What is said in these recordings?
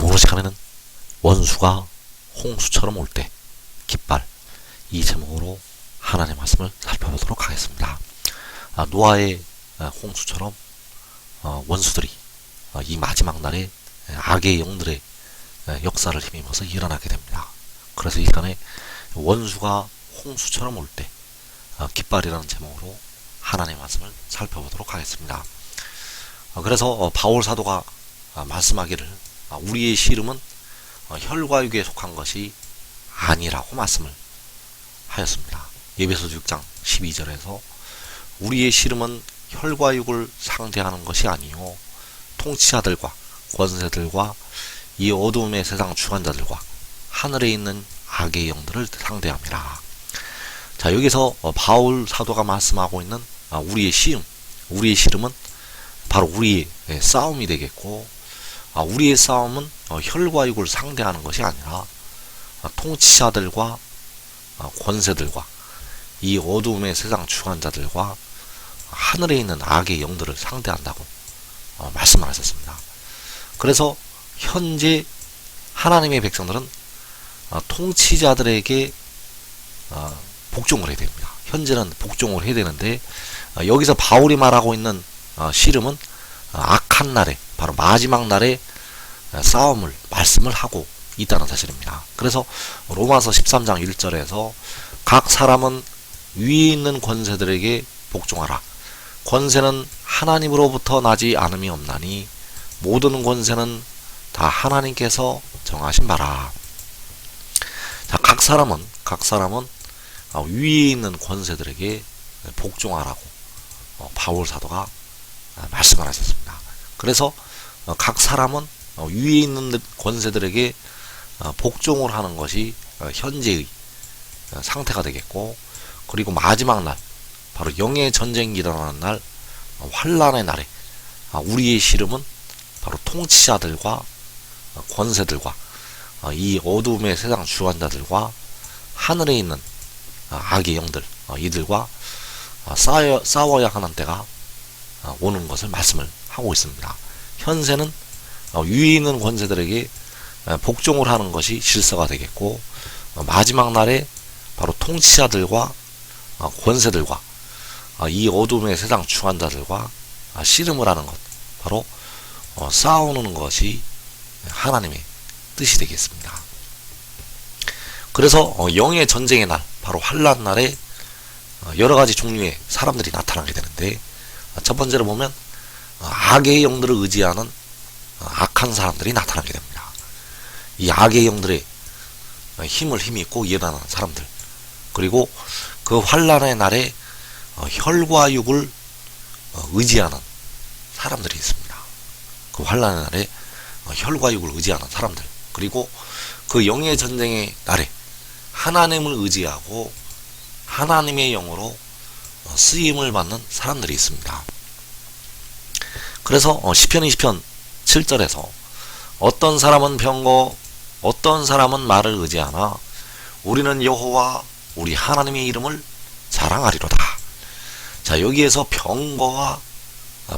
오늘 시간에는 원수가 홍수처럼 올 때 깃발, 이 제목으로 하나님의 말씀을 살펴보도록 하겠습니다. 노아의 홍수처럼 원수들이 이 마지막 날에 악의 영들의 역사를 힘입어서 일어나게 됩니다. 그래서 이 시간에 원수가 홍수처럼 올 때 깃발이라는 제목으로 하나님의 말씀을 살펴보도록 하겠습니다. 그래서 바울 사도가 말씀하기를 우리의 씨름은 혈과 육에 속한 것이 아니라고 말씀을 하였습니다. 에베소서 6장 12절에서 우리의 씨름은 혈과 육을 상대하는 것이 아니요 통치자들과 권세들과 이 어두움의 세상 주관자들과 하늘에 있는 악의 영들을 상대합니다. 자, 여기서 바울 사도가 말씀하고 있는 우리의 씨름은 바로 우리의 싸움이 되겠고, 우리의 싸움은 혈과 육을 상대하는 것이 아니라 통치자들과 권세들과 이 어두움의 세상 주관자들과 하늘에 있는 악의 영들을 상대한다고 말씀을 하셨습니다. 그래서 현재 하나님의 백성들은 통치자들에게 복종을 해야 됩니다. 현재는 복종을 해야 되는데, 여기서 바울이 말하고 있는 씨름은 악한 날에, 바로 마지막 날에 말씀을 하고 있다는 사실입니다. 그래서 로마서 13장 1절에서 각 사람은 위에 있는 권세들에게 복종하라. 권세는 하나님으로부터 나지 않음이 없나니 모든 권세는 다 하나님께서 정하신 바라. 자, 각 사람은 위에 있는 권세들에게 복종하라고 바울 사도가 말씀을 하셨습니다. 그래서 각 사람은 위에 있는 권세들에게 복종을 하는 것이 현재의 상태가 되겠고, 그리고 마지막 날, 바로 영의 전쟁이 일어나는 날, 환란의 날에 우리의 씨름은 바로 통치자들과 권세들과 이 어두움의 세상 주관자들과 하늘에 있는 악의 영들, 이들과 싸워야 하는 때가 오는 것을 말씀을 하고 있습니다. 현세는 위에 있는 권세들에게 복종을 하는 것이 질서가 되겠고, 마지막 날에 바로 통치자들과 권세들과 이 어둠의 세상 주관자들과 씨름을 하는 것, 바로 싸우는 것이 하나님의 뜻이 되겠습니다. 그래서 영의 전쟁의 날, 바로 환란 날에 여러 가지 종류의 사람들이 나타나게 되는데, 첫 번째로 보면 악의 영들을 의지하는 악한 사람들이 나타나게 됩니다. 이 악의 영들의 힘을 힘입고 일어나는 사람들, 그리고 그 환란의 날에 혈과 육을 의지하는 사람들이 있습니다. 그 환란의 날에 혈과 육을 의지하는 사람들, 그리고 그 영의 전쟁의 날에 하나님을 의지하고 하나님의 영으로 쓰임을 받는 사람들이 있습니다. 그래서 시편 20편 7절에서 어떤 사람은 병거, 어떤 사람은 말을 의지하나 우리는 여호와 우리 하나님의 이름을 자랑하리로다. 자, 여기에서 병거와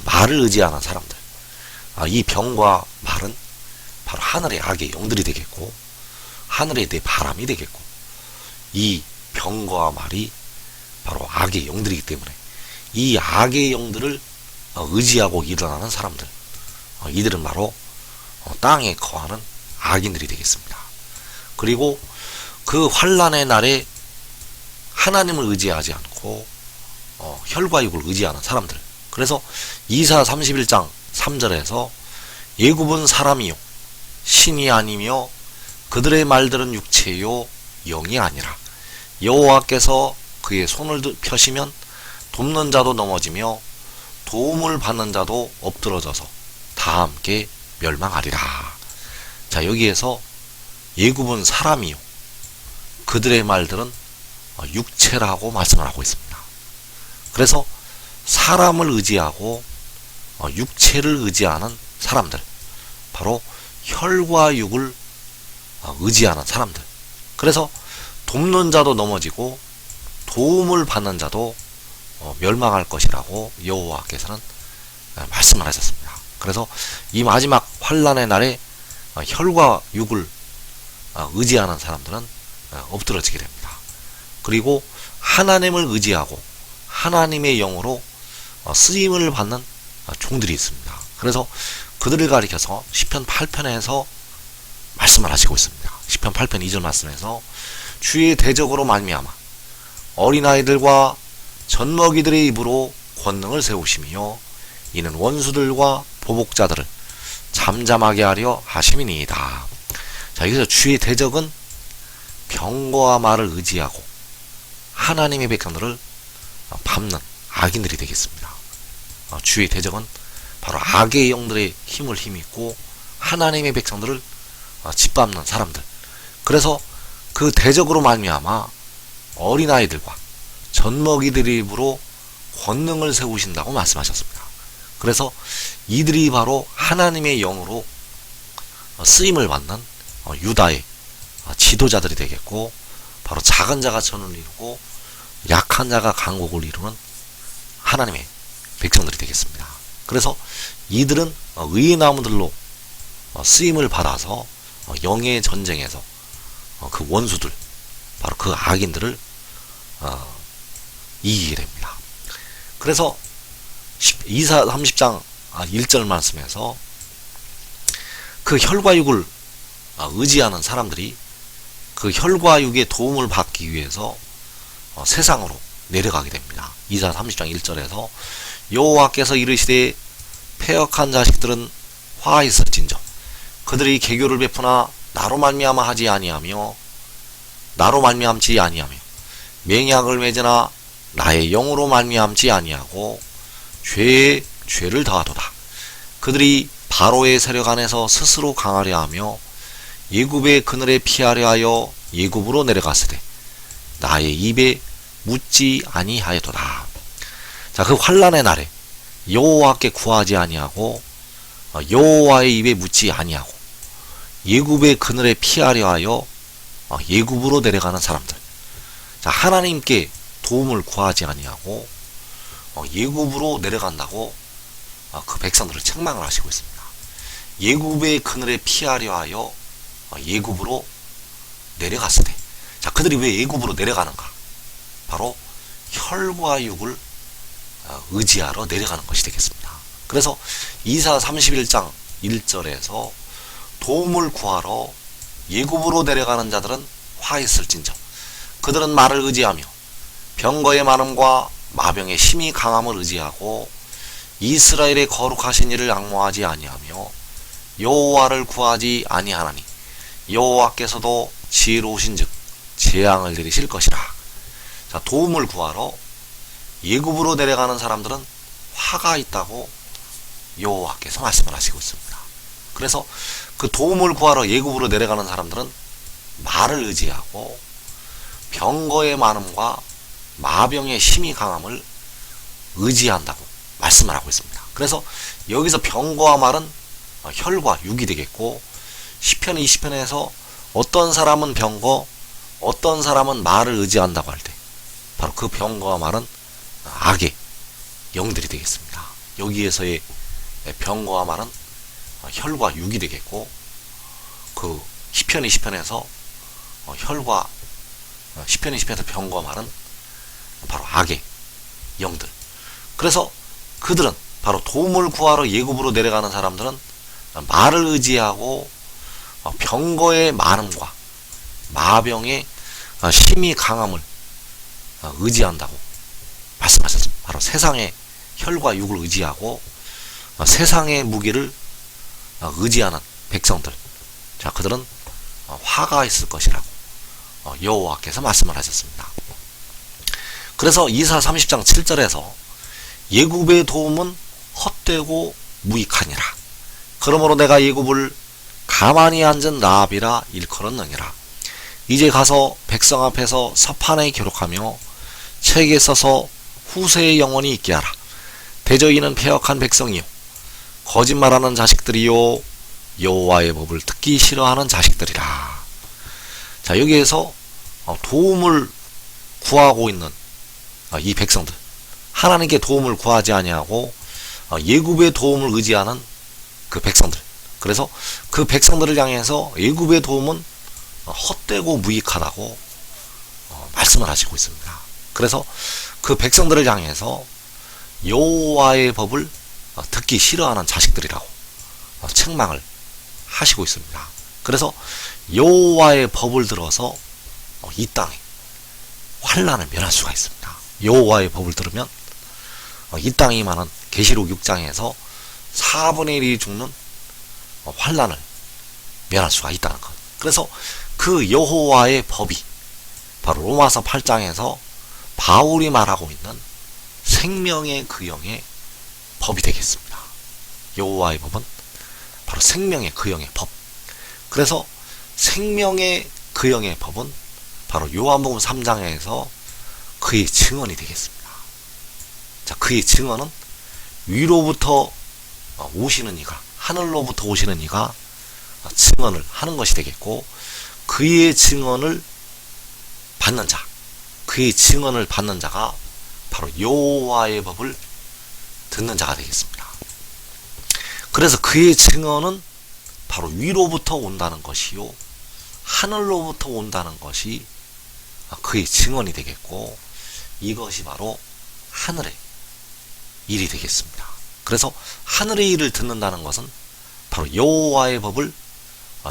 말을 의지하는 사람들, 이 병과 말은 바로 하늘의 악의 영들이 되겠고, 하늘의 내 바람이 되겠고, 이 병거와 말이 바로 악의 영들이기 때문에 이 악의 영들을 의지하고 일어나는 사람들, 이들은 바로 땅에 거하는 악인들이 되겠습니다. 그리고 그 환란의 날에 하나님을 의지하지 않고 혈과 육을 의지하는 사람들, 그래서 이사 31장 3절에서 예굽은 사람이요 신이 아니며 그들의 말들은 육체요 영이 아니라 여호와께서 그의 손을 펴시면 돕는 자도 넘어지며 도움을 받는 자도 엎드러져서 다 함께 멸망하리라. 자, 여기에서 예굽은 사람이요 그들의 말들은 육체라고 말씀을 하고 있습니다. 그래서 사람을 의지하고 육체를 의지하는 사람들, 바로 혈과 육을 의지하는 사람들, 그래서 돕는 자도 넘어지고 도움을 받는 자도 멸망할 것이라고 여호와께서는 말씀을 하셨습니다. 그래서 이 마지막 환란의 날에 혈과 육을 의지하는 사람들은 엎드러지게 됩니다. 그리고 하나님을 의지하고 하나님의 영으로 쓰임을 받는 종들이 있습니다. 그래서 그들을 가리켜서 시편 8편에서 말씀을 하시고 있습니다. 시편 8편 2절 말씀에서 주의 대적으로 말미암아 어린아이들과 젖먹이들의 입으로 권능을 세우시며 이는 원수들과 보복자들을 잠잠하게 하려 하심이니이다. 자, 여기서 주의 대적은 병거와 말을 의지하고 하나님의 백성들을 밟는 악인들이 되겠습니다. 주의 대적은 바로 악의 영들의 힘을 힘입고 하나님의 백성들을 짓밟는 사람들. 그래서 그 대적으로 말미암아 어린아이들과 젖먹이들의 입으로 권능을 세우신다고 말씀하셨습니다. 그래서 이들이 바로 하나님의 영으로 쓰임을 받는 유다의 지도자들이 되겠고, 바로 작은 자가 전을 이루고 약한 자가 강국을 이루는 하나님의 백성들이 되겠습니다. 그래서 이들은 의의 나무들로 쓰임을 받아서 영의 전쟁에서 그 원수들, 바로 그 악인들을 이기게 됩니다. 그래서 이사 30장 1절 말씀에서 그 혈과 육을 의지하는 사람들이 그 혈과 육의 도움을 받기 위해서 세상으로 내려가게 됩니다. 이사 30장 1절에서 여호와께서 이르시되 패역한 자식들은 화 있을진저 그들이 개교를 베푸나 나로 말미암아 하지 아니하며 나로 말미암지 아니하며 맹약을 맺으나 나의 영으로 말미암지 아니하고 죄에 죄를 더하도다. 그들이 바로의 세력 안에서 스스로 강하려 하며 예굽의 그늘에 피하려 하여 예굽으로 내려갔으되 나의 입에 묻지 아니하였도다. 자, 그 환난의 날에 여호와께 구하지 아니하고 여호와의 입에 묻지 아니하고 예굽의 그늘에 피하려 하여 예굽으로 내려가는 사람들. 자, 하나님께 도움을 구하지 아니하고 예굽으로 내려간다고 그 백성들을 책망을 하시고 있습니다. 예굽의 그늘에 피하려 하여 예굽으로 내려갔으되, 자, 그들이 왜 예굽으로 내려가는가? 바로 혈과 육을 의지하러 내려가는 것이 되겠습니다. 그래서 이사 31장 1절에서 도움을 구하러 예굽으로 내려가는 자들은 화 있을진저 그들은 말을 의지하며 병거의 많음과 마병의 힘이 강함을 의지하고 이스라엘의 거룩하신 이를 앙모하지 아니하며 여호와를 구하지 아니하나니 여호와께서도 지혜로우신즉 재앙을 내리실 것이라. 자, 도움을 구하러 예굽으로 내려가는 사람들은 화가 있다고 여호와께서 말씀을 하시고 있습니다. 그래서 그 도움을 구하러 예굽으로 내려가는 사람들은 말을 의지하고 병거의 많음과 마병의 힘이 강함을 의지한다고 말씀을 하고 있습니다. 그래서 여기서 병거와 말은 혈과 육이 되겠고, 시편 20편에서 어떤 사람은 병거, 어떤 사람은 말을 의지한다고 할 때 바로 그 병거와 말은 악의 영들이 되겠습니다. 여기에서의 병거와 말은 혈과 육이 되겠고, 그 시편 20편에서 시편 20편에서 병거와 말은 바로 악의 영들. 그래서 그들은 바로 도움을 구하러 예굽으로 내려가는 사람들은 말을 의지하고 병거의 많음과 마병의 힘이 강함을 의지한다고 말씀하셨습니다. 바로 세상의 혈과 육을 의지하고 세상의 무기를 의지하는 백성들. 자, 그들은 화가 있을 것이라고 여호와께서 말씀을 하셨습니다. 그래서 이사 30장 7절에서 예굽의 도움은 헛되고 무익하니라. 그러므로 내가 예굽을 가만히 앉은 라합이라 일컬었느니라. 이제 가서 백성 앞에서 서판에 기록하며 책에 써서 후세의 영원히 있게 하라. 대저인은 패역한 백성이요 거짓말하는 자식들이요 여호와의 법을 듣기 싫어하는 자식들이라. 자, 여기에서 도움을 구하고 있는 이 백성들, 하나님께 도움을 구하지 아니하고 예굽의 도움을 의지하는 그 백성들, 그래서 그 백성들을 향해서 애굽의 도움은 헛되고 무익하다고 말씀을 하시고 있습니다. 그래서 그 백성들을 향해서 여호와의 법을 듣기 싫어하는 자식들이라고 책망을 하시고 있습니다. 그래서 여호와의 법을 들어서 이 땅에 환란을 면할 수가 있습니다. 여호와의 법을 들으면 이 땅에 임하는 계시록 6장에서 4분의 1이 죽는 환란을 면할 수가 있다는 것. 그래서 그 여호와의 법이 바로 로마서 8장에서 바울이 말하고 있는 생명의 그영의 법이 되겠습니다. 여호와의 법은 바로 생명의 그영의 법. 그래서 생명의 그영의 법은 바로 요한복음 3장에서 그의 증언이 되겠습니다. 자, 그의 증언은 위로부터 오시는 이가, 하늘로부터 오시는 이가 증언을 하는 것이 되겠고, 그의 증언을 받는 자, 그의 증언을 받는 자가 바로 여호와의 법을 듣는 자가 되겠습니다. 그래서 그의 증언은 바로 위로부터 온다는 것이요, 하늘로부터 온다는 것이 그의 증언이 되겠고, 이것이 바로 하늘의 일이 되겠습니다. 그래서 하늘의 일을 듣는다는 것은 바로 여호와의 법을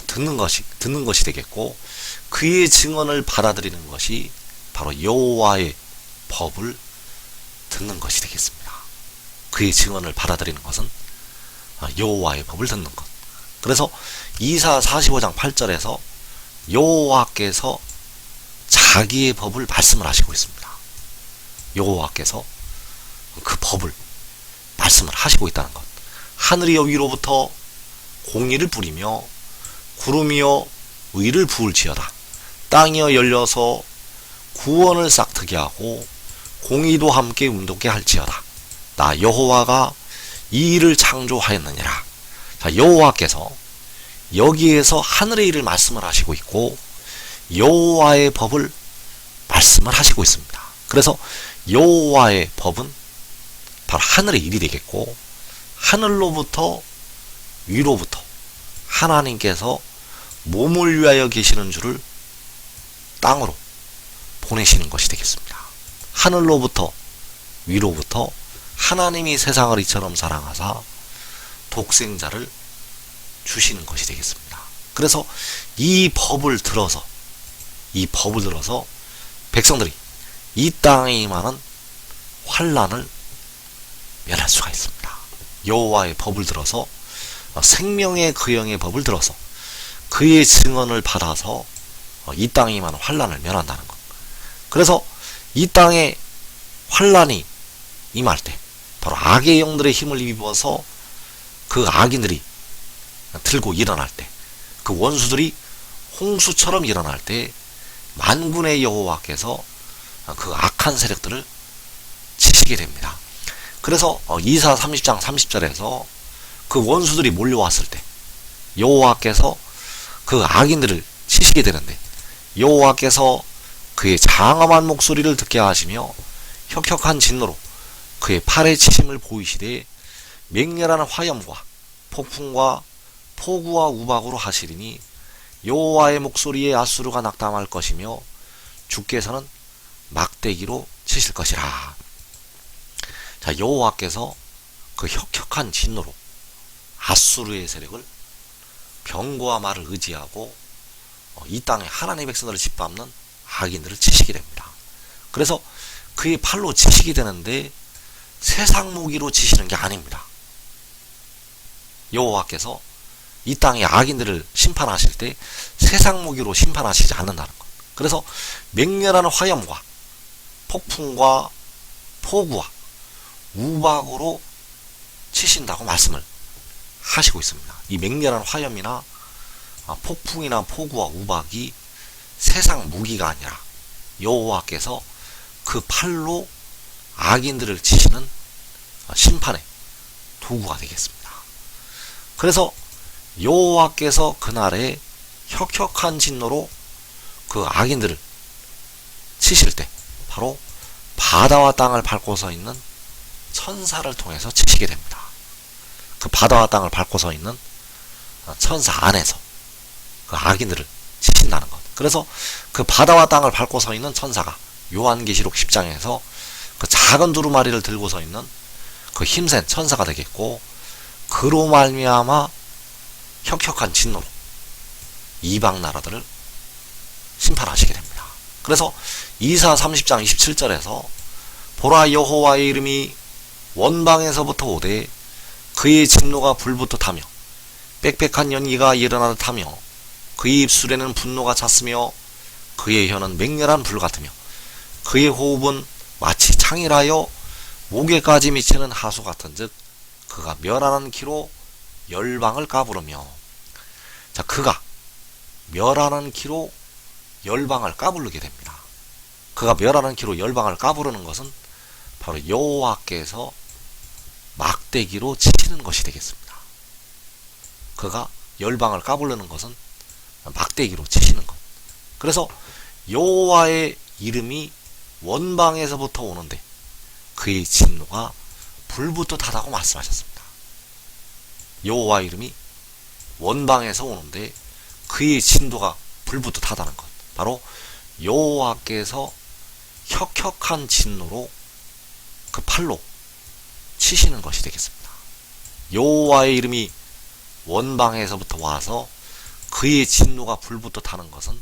듣는 것이 되겠고, 그의 증언을 받아들이는 것이 바로 여호와의 법을 듣는 것이 되겠습니다. 그의 증언을 받아들이는 것은 여호와의 법을 듣는 것. 그래서 이사 45장 8절에서 여호와께서 자기의 법을 말씀을 하시고 있습니다. 여호와께서 그 법을 말씀을 하시고 있다는 것. 하늘이여 위로부터 공의를 뿌리며 구름이여 의를 부을지어다. 땅이여 열려서 구원을 싹트게 하고 공의도 함께 운동케 할지어다. 나 여호와가 이 일을 창조하였느니라. 자, 여호와께서 여기에서 하늘의 일을 말씀을 하시고 있고, 여호와의 법을 말씀을 하시고 있습니다. 그래서 여호와의 법은 바로 하늘의 일이 되겠고, 하늘로부터 위로부터 하나님께서 몸을 위하여 계시는 줄을 땅으로 보내시는 것이 되겠습니다. 하늘로부터 위로부터 하나님이 세상을 이처럼 사랑하사 독생자를 주시는 것이 되겠습니다. 그래서 이 법을 들어서 백성들이 이 땅에 임하는 환란을 면할 수가 있습니다. 여호와의 법을 들어서, 생명의 그영의 법을 들어서 그의 증언을 받아서 이 땅에 임하는 환란을 면한다는 것. 그래서 이 땅에 환란이 임할 때 바로 악의 영들의 힘을 입어서 그 악인들이 들고 일어날 때, 그 원수들이 홍수처럼 일어날 때 만군의 여호와께서 그 악한 세력들을 치시게 됩니다. 그래서 이사 30장 30절에서 그 원수들이 몰려왔을 때 여호와께서 그 악인들을 치시게 되는데, 여호와께서 그의 장엄한 목소리를 듣게 하시며 혁혁한 진노로 그의 팔에 치심을 보이시되 맹렬한 화염과 폭풍과 폭우와 우박으로 하시리니 여호와의 목소리에 아수르가 낙담할 것이며 주께서는 막대기로 치실 것이라. 자, 여호와께서 그 혁혁한 진노로 아수르의 세력을 병거와 말을 의지하고 이 땅에 하나님의 백성들을 짓밟는 악인들을 치시게 됩니다. 그래서 그의 팔로 치시게 되는데 세상 무기로 치시는 게 아닙니다. 여호와께서 이 땅의 악인들을 심판하실 때 세상 무기로 심판하시지 않는다는 것. 그래서 맹렬한 화염과 폭풍과 폭우와 우박으로 치신다고 말씀을 하시고 있습니다. 이 맹렬한 화염이나 폭풍이나 폭우와 우박이 세상 무기가 아니라 여호와께서 그 팔로 악인들을 치시는 심판의 도구가 되겠습니다. 그래서 여호와께서 그날에 혁혁한 진노로 그 악인들을 치실 때 바로 바다와 땅을 밟고 서 있는 천사를 통해서 치시게 됩니다. 그 바다와 땅을 밟고 서 있는 천사 안에서 그 악인들을 치신다는 것. 그래서 그 바다와 땅을 밟고 서 있는 천사가 요한계시록 10장에서 그 작은 두루마리를 들고 서 있는 그 힘센 천사가 되겠고, 그로 말미암아 혁혁한 진노로 이방 나라들을 심판하시게 됩니다. 그래서 이사 30장 27절에서 보라 여호와의 이름이 원방에서부터 오되 그의 진노가 불부터 타며 빽빽한 연기가 일어나듯 하며 그의 입술에는 분노가 찼으며 그의 혀는 맹렬한 불 같으며 그의 호흡은 마치 창이라여 목에까지 미치는 하수 같은즉 그가 멸하는 키로 열방을 까부르며. 자, 그가 멸하는 키로 열방을 까부르게 됩니다. 그가 멸하는 키로 열방을 까부르는 것은 바로 여호와께서 막대기로 치시는 것이 되겠습니다. 그가 열방을 까부르는 것은 막대기로 치시는 것. 그래서 여호와의 이름이 원방에서부터 오는데 그의 진노가 불부터 타다고 말씀하셨습니다. 여호와 이름이 원방에서 오는데 그의 진도가 불부터 타다는 것. 바로 여호와께서 혁혁한 진노로 그 팔로 치시는 것이 되겠습니다. 여호와의 이름이 원방에서부터 와서 그의 진노가 불부터 타는 것은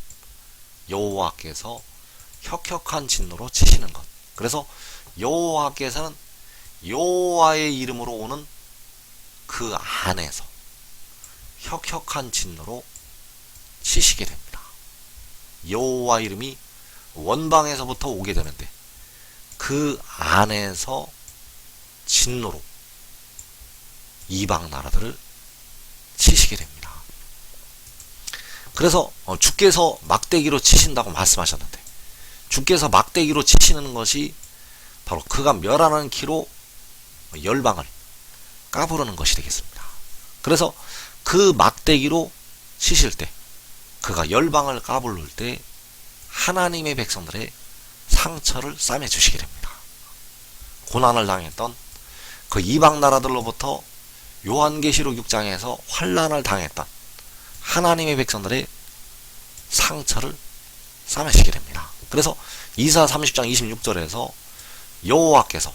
여호와께서 혁혁한 진노로 치시는 것. 그래서 여호와께서는 여호와의 이름으로 오는 그 안에서 혁혁한 진노로 치시게 됩니다. 여호와 이름이 원방에서부터 오게 되는데 그 안에서 진노로 이방 나라들을 치시게 됩니다. 그래서 주께서 막대기로 치신다고 말씀하셨는데, 주께서 막대기로 치시는 것이 바로 그가 멸하는 키로 열방을 까부르는 것이 되겠습니다. 그래서 그 막대기로 치실 때, 그가 열방을 까부를 때 하나님의 백성들의 상처를 싸매 주시게 됩니다. 고난을 당했던 그 이방 나라들로부터 요한계시록 6장에서 환난을 당했던 하나님의 백성들의 상처를 싸매시게 됩니다. 그래서 이사 30장 26절에서 여호와께서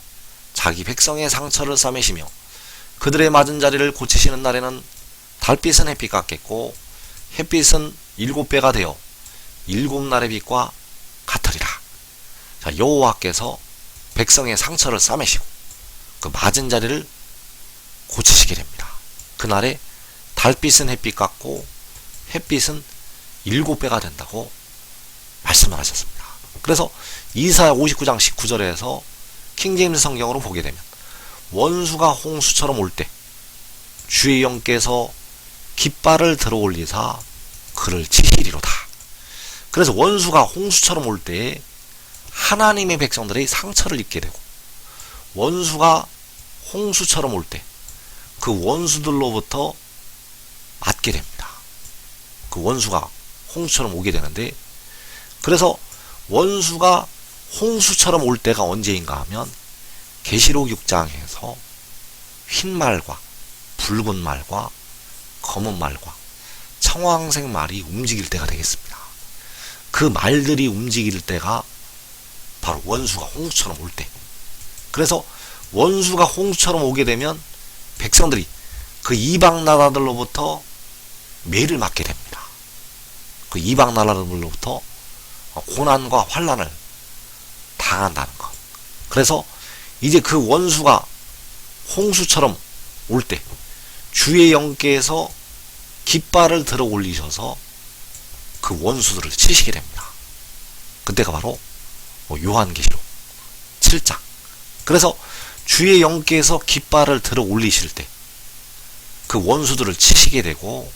자기 백성의 상처를 싸매시며 그들의 맞은 자리를 고치시는 날에는 달빛은 햇빛 같겠고 햇빛은 7배가 되어 7날의 빛과 같으리라. 자, 여호와께서 백성의 상처를 싸매시고 그 맞은 자리를 고치시게 됩니다. 그날에 달빛은 햇빛 같고 햇빛은 7배가 된다고 말씀을 하셨습니다. 그래서 이사야 59장 19절에서 킹제임스 성경으로 보게 되면 원수가 홍수처럼 올 때 주의 영께서 깃발을 들어 올리사 그를 치시리로다. 그래서 원수가 홍수처럼 올 때에 하나님의 백성들의 상처를 입게 되고, 원수가 홍수처럼 올 때 그 원수들로부터 맞게 됩니다. 그 원수가 홍수처럼 오게 되는데, 그래서 원수가 홍수처럼 올 때가 언제인가 하면 계시록 6장에서 흰 말과 붉은 말과 검은 말과 청황색 말이 움직일 때가 되겠습니다. 그 말들이 움직일 때가 바로 원수가 홍수처럼 올 때. 그래서 원수가 홍수처럼 오게 되면 백성들이 그 이방 나라들로부터 매를 맞게 됩니다. 그 이방 나라들로부터 고난과 환난을 당한다는 것. 그래서 이제 그 원수가 홍수처럼 올 때 주의 영께서 깃발을 들어 올리셔서 그 원수들을 치시게 됩니다. 그때가 바로 요한계시록 7장. 그래서 주의 영께서 깃발을 들어 올리실 때 그 원수들을 치시게 되고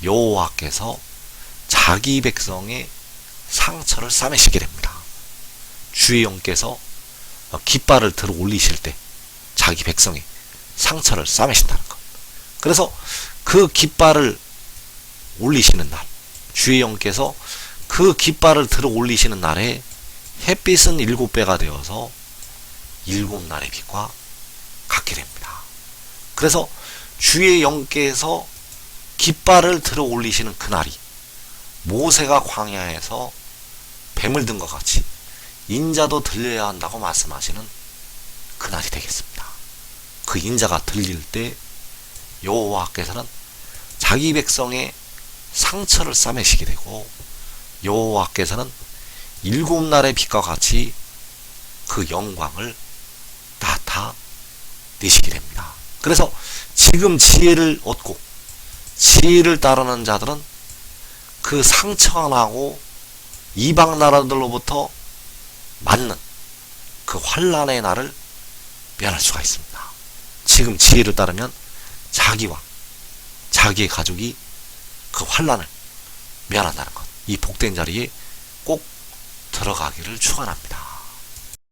여호와께서 자기 백성의 상처를 싸매시게 됩니다. 주의 영께서 깃발을 들어 올리실 때 자기 백성의 상처를 싸매신다는 것. 그래서 그 깃발을 올리시는 날, 주의 영께서 그 깃발을 들어 올리시는 날에 햇빛은 7배가 되어서 7날의 빛과 같게 됩니다. 그래서 주의 영께서 깃발을 들어 올리시는 그날이 모세가 광야에서 뱀을 든 것 같이 인자도 들려야 한다고 말씀하시는 그날이 되겠습니다. 그 인자가 들릴 때 여호와께서는 자기 백성의 상처를 싸매시게 되고 여호와께서는 7날의 빛과 같이 그 영광을 나타내시게 됩니다. 그래서 지금 지혜를 얻고 지혜를 따르는 자들은 그 상처가 나고 이방 나라들로부터 맞는 그 환란의 날을 면할 수가 있습니다. 지금 지혜를 따르면 자기와 자기의 가족이 그 환란을 면한다는 것, 이 복된 자리에 꼭 들어가기를 축원합니다.